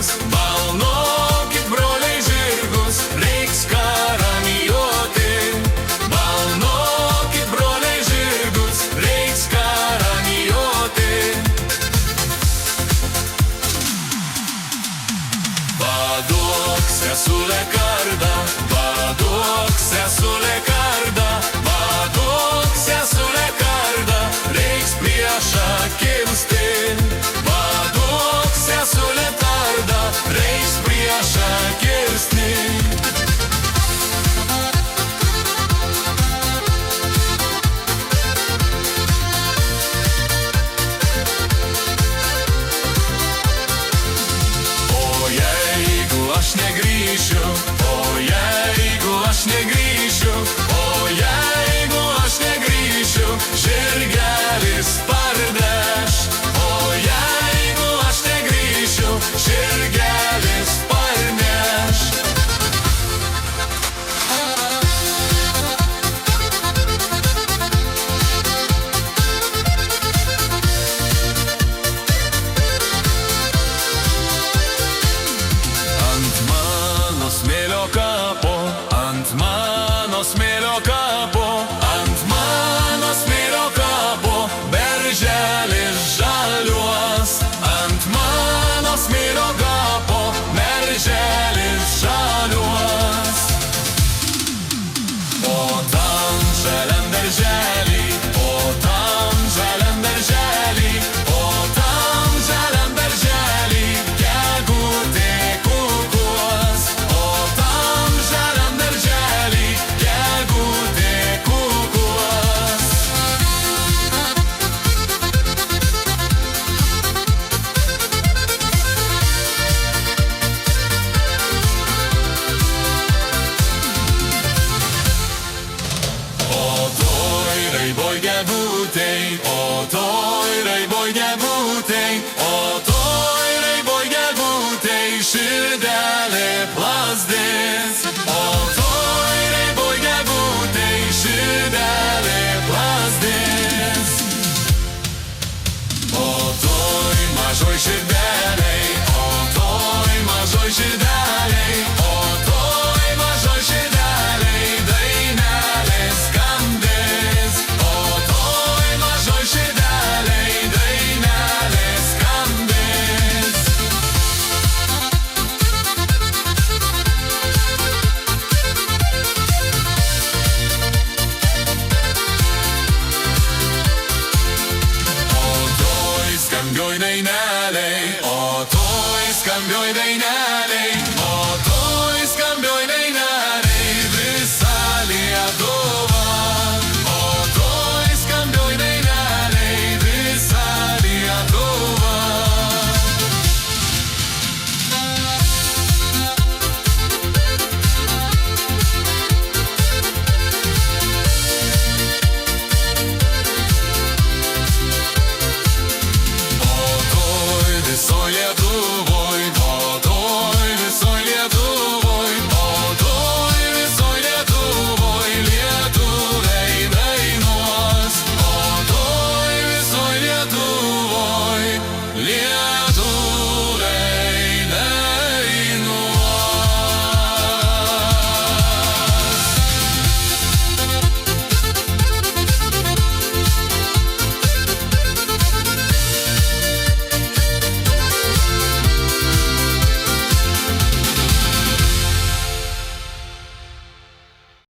žirgus, balnokit broliai žirgus, reiks karalioti. Balnokit broliai žirgus, reiks karalioti. Vaduok sesule kardą, vaduok sesule kardą, vaduok sesule kardą, reiks priešą kirsti. Vaduok sesule kardą, reiks priešą kirsti. Negrįšiu, o jeigu aš negrįšiu, o jeigu aš negrįšiu, žirgelis pardeš. O jeigu aš negrįšiu, žirgelis parneš. Smėlio kapo, ant mano smėlio kapo, ant mano smėlio kapo, berželis žaliuos. Ant mano smėlio kapo, berželis žaliuos. O tam žaliam berželį, o tam žaliam berželį, o tam žaliam berželį, gegutė kukuos. Raiboj gegutei, o toj raiboj gegutei, o toj raiboj gegutei, širdelė plazdės. O toj raiboj gegutei, širdelė plazdės. O toj mažoj širdelei, o toj mažoj širdelei, o toj mažoj širdelei, dainelė skambės. Skambioj dainelei, o toj skambioj dainelei.